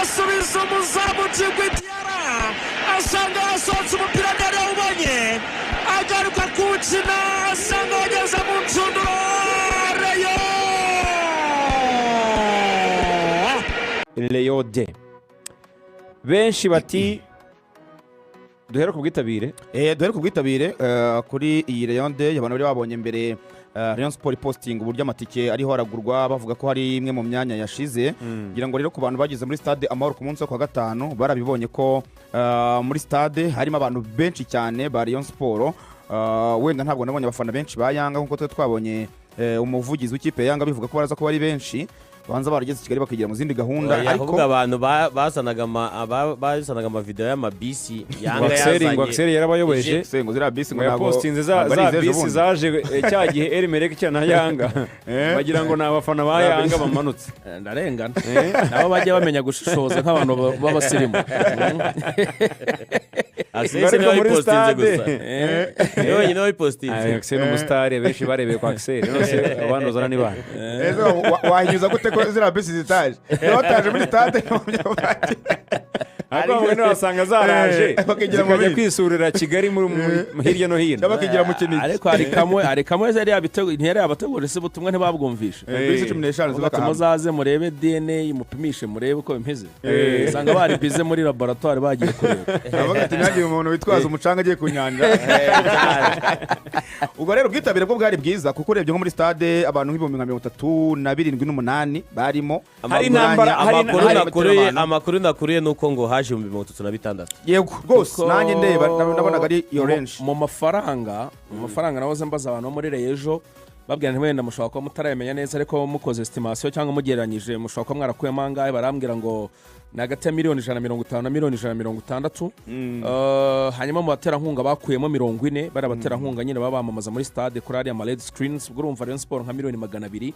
asubiza umuzamu Jigwitiara asanga yasohotse umupira ndari awubonye agaruka kuwukina asanga wageze mu ncunduro Rayon de benshi bati duhere ku bwitabire duhere ku bwitabire kuri iyi Rayon de abantu bari babonye mbere Rayon Sport posting uburyo amatike ariho aragurwa bavuga ko hari imwe mu myanya yashize ngira ngo rero ku bantu bagize muri stade Amahoro ku munsi wa gatanu barabibonye ko muri stade harimo abantu benshi cyane ba Rayon Sport wenda ntabwo nabonye abafana benshi ba Yanga nkuko twabonye umuvugizi w'ikipe Yanga bivuga ko baraza ko bari benshi banza barageze Kigali bakigira mu zindi gahunda ariko abantu basanaga ama video y'amabisi Yanga yazanye Axel yarabayobeje sengo zira bisi ngo ntabwo postinze za bisi zaje cyagihe Elmerek cyana Yanga bagira ngo nabafana ba Yanga bamanutse ndarengana nabo bajye bamenya gushishoza nk'abantu b'abasirimu Axel niwe postinze gusa niwe postinze Axel umustar benshi barebeye kwa Axel nose abantu zana ni bana wahinyuza gute zira bisi zitaje bataje muri stade ariko wenda wasanga zaraje bakajya kwisurira Kigali muri hirya no hino bakigira mu kiniki ariko ari kamwe zari yabitego intera yabategura se butumwe ntibabwumvisha bisi 15 zibaka muzaze murebe DNA mupimishe murebe uko bimeze usanga bari bize muri laboratoire bagiye kureba avuga ati nandi umuntu witwaza umucanga agiye kunyanja ubwo rero bwitabire bwo bwari bwiza kuko urebye nko muri stade abantu nk'ibihumbi 37 barimo hari intambara amakuru nakuriye nuko ngo haje 36 yego rwose nanjye ndeba nabonaga ari orange mu mafaranga nahoze mbaza abantu muri Reyo babwira nti wenda mushobora kuba mutarayemenya neza ariko mukoze estimation cyangwa mugereranyije mushobora kuba mwarakuyemo angahe barambwira ngo ni hagati ya miliyoni 150 na miliyoni 160 hanyuma mu baterankunga bakuyemo 40 bari abaterankunga nyine babamamaza muri stade kuri ariya red screens ubwo urumva Rayon Sport nka miliyoni 200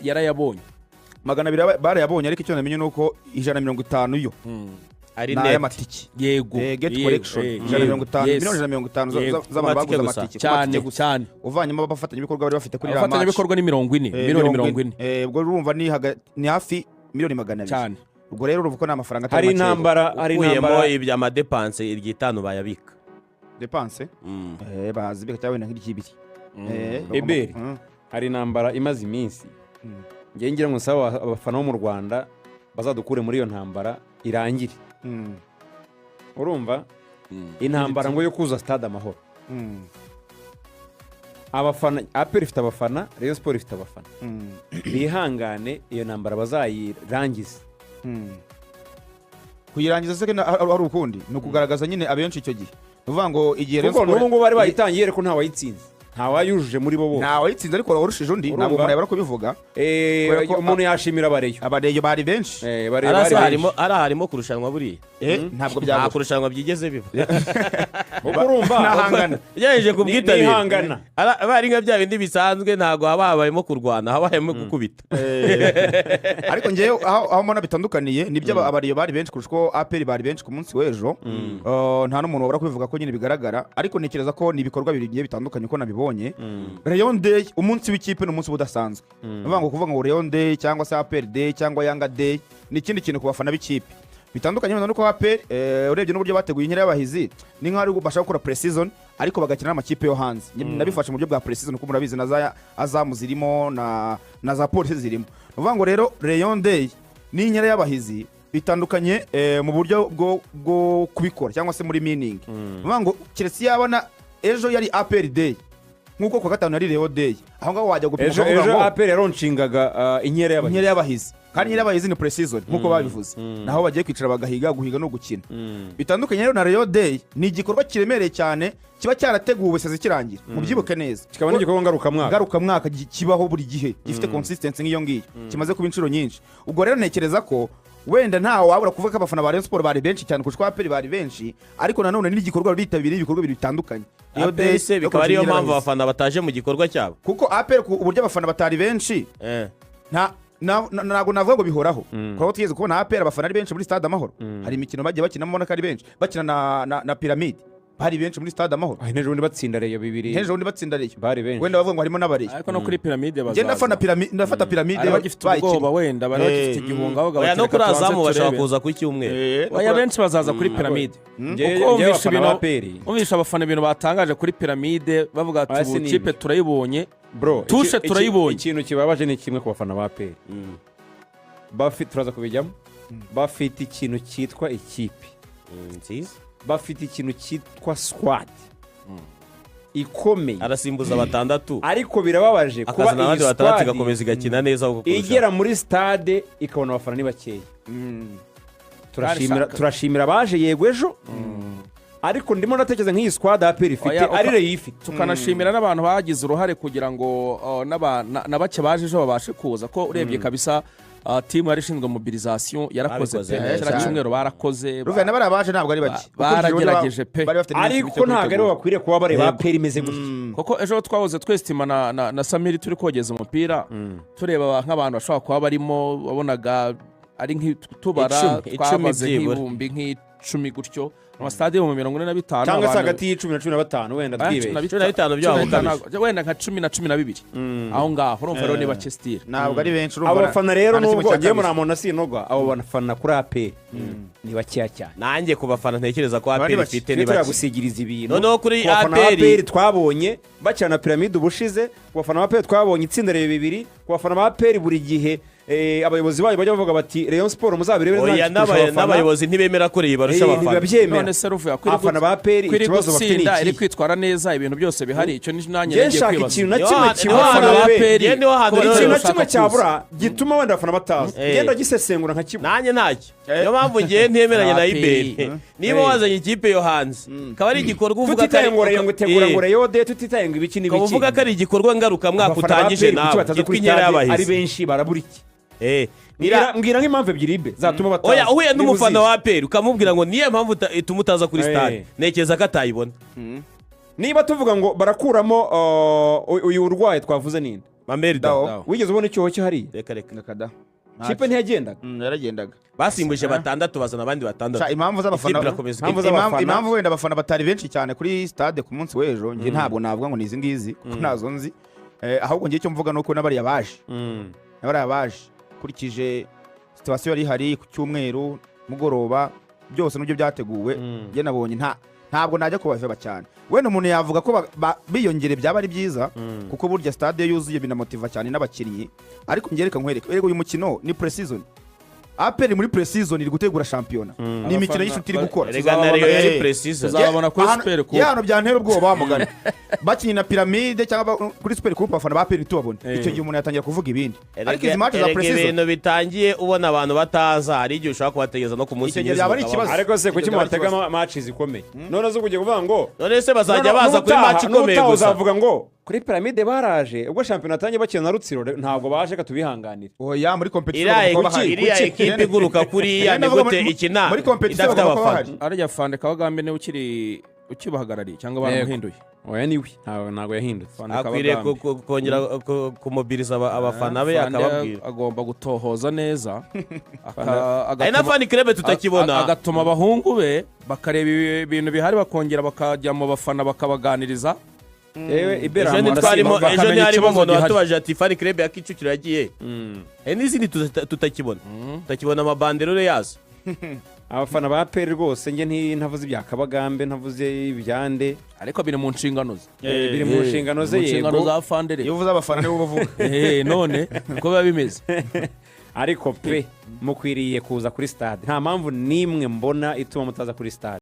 yarayabonye 200 barayabonye ariko icyo namenye nuko 150 yo ari net matiki yego get collection 150 miliyoni 150 z'abantu baguze amatike cyane uvanyemo abafatanya ibikorwa bari bafite kuri abafatanya ibikorwa ni 40 miliyoni 40 ubwo urumva ni hafi miliyoni 200 cyane ubwo rero uruvuko na amafaranga atari make hari intambara ibya amadepense iryitanu bayabika depense bahazi bika cyabona nk'ikibiri eberi hari intambara imaze iminsi ngiye ngira ngo nsaba abafana bo mu Rwanda bazadukure muri iyo ntambara irangire urumva intambara ngo yo kuza stade Amahoro abafana Apr ifite abafana Rayon Sport ifite abafana bihangane iyo ntambara bazayirangiza kuyirangiza se ari ukundi no kugaragaza nyine abenshi icyo gihe uvuga ngo igihe Rayon Sport n'ubu bari bayitangiye ariko nta wayitsinze nta wayujuje muri bo bo nta wayitsinze ariko warushije undi ntabwo umuntu yabara kubivuga umuntu yashimira abareyo bari benshi harimo kurushanwa buriya ntabwo byaba kurushanwa byigeze biba urumva nahangana yaje kubwitabira bari nka bya bindi bisanzwe ntabwo habayemo kurwana habayemo gukubita ariko ngewe aho mbona bitandukaniye nibyo abareyo bari benshi kurusha ko Apr bari benshi ku munsi w'ejo nta n'umuntu wabara kubivuga ko nyine bigaragara ariko ntekereza ko ni ibikorwa bigiye bitandukanye ko nabibonye Rayon Day umunsi w'ikipe no umunsi budasanzwe bavuga ngo kuvuga ngo Rayon Day cyangwa se Apr Day cyangwa Yanga Day ni ikindi kintu ku bafana b'ikipe bitandukanye n'uko Apr urebye n'uburyo bateguye inkera y'abahizi ni nk'ari bashaka gukora pre-season ariko bagakina n'amakipe yo hanze nabifashe mu buryo bwa pre-season kuko murabizi na za Azamu zirimo na za Police zirimo bavuga ngo rero Rayon Day ni inkera y'abahizi bitandukanye mu buryo bwo kubikora cyangwa se muri meaning bavuga ngo kiretse yabona ejo yari Apr Day nkuko kwa gatanu yari Rayon Day aho ngaho wajya gupima ejo Apr yaroncingaga inkera y'abahizi kandi y'abahizi ni pre-season nkuko babivuze naho bagiye kwicara bagahiga guhiga no gukina bitandukanye rero na Rayon Day ni igikorwa kiremereye cyane kiba cyarateguwe seze kirangira mu byibuke neza kikaba n'igikorwa ngarukamwaka kibaho buri gihe gifite consistency nk'iyo ngiyo kimaze kuba inshuro nyinshi ubwo rero ntekereza ko wenda nta wabura kuvuga ko abafana ba Rayon Sport bari benshi cyane kuko Apr bari benshi ariko nanone n'igikorwa bitabiriye ibikorwa bitandukanye iyo dese bikaba ariyo mpamvu abafana bataje mu gikorwa cyabo kuko Apr uburyo abafana batari benshi ntabwo navuga ngo bihoraho kuko tugeze kubona Apr abafana ari benshi muri stade Amahoro hari imikino bagiye bakinamo n'akari benshi bakina na Pyramide bari benshi muri stade Amahoro n'ejo bundi batsinda Rayon 2 nk'ejo bundi batsinda Rayon bari benshi wenda bavuga ngo harimo n'abareyo ariko no kuri piramide bazaza ndafata piramide bari bagifite ubwoba wenda bari bagifite igihunga ahubwo oya no kuri azamu bashaka kuza ku cyumweru oya benshi bazaza kuri piramide umvisha abafana ibintu batangaje kuri piramide bavuga ati ubu kipe turayibonye bro tushe turayibonye. ikintu kibabaje ni kimwe ku bafana ba APR bafite turaza kubijyamo bafite ikintu cyitwa ikipe nziza bafite ikintu cyitwa squad ikomeye arasimbuza batandatu ariko birababaje kuba iyi squad igakomeza igakina neza igera muri stade ikabona abafana ni bakeya turashimira abaje yego ejo ariko ndimo natekereza nk'iyi squad APR ifite ari Rayon ifite tukanashimira n'abantu bagize uruhare kugira ngo na bake baje ejo babashe kuza ko urebye kabisa timu yari ishinzwe mobilisation yarakoze cyera cyumweru barakoze ruve n'abari abaje ntabwo ari bake baragerageje pe ariko ntabwo ari bakwiriye kuba bareba APR imeze gutya koko ejo twahoze twestima na Samiri turi kogeza umupira tureba nk'abantu bashobora kuba barimo wabonaga ari nk'itubara twabaze nk'ibumbi nk'icumi gutyo amastade mu 45 cyangwa se hagati y'icumi na 15 wenda twibeshye 15 byabo wenda nka 10 na 12 aho ngaho urumva rero ni bake style ntabwo ari benshi urumva abafana rero nubwo ngiye muri amona sinogwa abo bafana kuri APR ni bakeya cyane nanjye ku bafana ntekereza ko APR ifite ni bake gusigiriza ibintu noneho kuri APR twabonye bakina piramide ubushize ku bafana ba APR twabonye itsinda Rayon 2 ku bafana ba APR buri gihe abayobozi bayo bajya bavuga bati Rayon Sport muzabirebere oya n'abayobozi ntibemera ko barusha abafana none se ruvuye abafana ba APR ikibazo bafite ni iki iri kwitwara neza ibintu byose bihari icyo nanjye ngiye kwibaza ikintu na kimwe kibafana ba APR ikintu na kimwe cyabura gituma wenda abafana bataza genda gisesengura nka kimwe nanjye ntacyo niyo mpamvu ngiye ntemeranya na IBR niba wazanye ikipe yo hanze kaba ari igikorwa uvuga ko ari ngo tegura ngo Rayon de tutitaye ngo ibiki n'ibiki uvuga ko ari igikorwa ngaruka mwaka utangije nawe kitwa inkera y'abahizi ari benshi barabura iki mbwira nk'impamvu ebyiri ibe zatuma bataza oya uhuye n'umufana wa APR ukamubwira ngo niyo mpamvu ituma utaza kuri stade nekeza ko atayibona niba tuvuga ngo barakuramo uyu urwaye twavuze ninde Mamerda wigeze ubona icyoho cyo hariya reka da kipe ntiyagendaga yaragendaga basimbuje batandatu bazana abandi batandatu impamvu z'abafana impamvu wenda abafana batari benshi cyane kuri stade ku munsi w'ejo ngiye ntabwo navuga ngo ni izi ngizi kuko nazo nzi ahubwo ngiye cyo mvuga nuko n'abari yabaje kurikije situation yari hari ku cyumweru mugoroba byose nibyo byateguwe nge nabonye ntabwo najya kubaveba cyane wenda umuntu yavuga ko biyongere byaba ari byiza kuko burya stade yuzuye binamotiva cyane n'abakinnyi ariko ngereka nkwereka uyu mukino ni pre-season APR muri pre-season iri gutegura shampiyona ni imikino y'ishuti iri gukora tuzabona kuri super coupe yano byantera ubwoba bamugana bakinyi na piramide cyangwa kuri super coupe afana ba APR tubabone icyo gihe umuntu yatangira kuvuga ibindi ariko izi match za pre-season ibintu bitangiye ubona abantu bataza hari igihe ushaka kubategeza no ku munsi nyirizina ariko se kuki mwatega match zikomeye none zo kugiye kuvuga ngo none se bazajya baza kuri match ikomeye gusa uzavuga ngo kuri piramide baraje ubwo shampiyona atangiye bakina na Rutsiro ntabwo baje katubihanganira oya muri competition iriya ekipe iguruka kuri ya negote ikina muri competition idafite arya fande kabagambe ne ukibahagarariye cyangwa baramuhinduye oya niwe ntabwo yahindutse akwiriye kongera kumobiliza abafana be akababwira agomba gutohoza neza ari na fan club tutakibona agatuma abahungu be bakareba ibintu bihari bakongera bakajya mu bafana bakabaganiriza ejo ntitwarimo umuntu watubaje ati fan club ya Kicukiro yagiye n'izindi tutakibona tutakibona amabanderore yazo abafana ba APR rwose nge ntavuze ibya Kabagambe ntavuze ibyande ariko biri mu nshingano ze biri mu nshingano ze yego za fandere iyo uvuze abafana nibo bavuga none uko biba bimeze ariko pe mukwiriye kuza kuri stade nta mpamvu nimwe mbona ituma mutaza kuri stade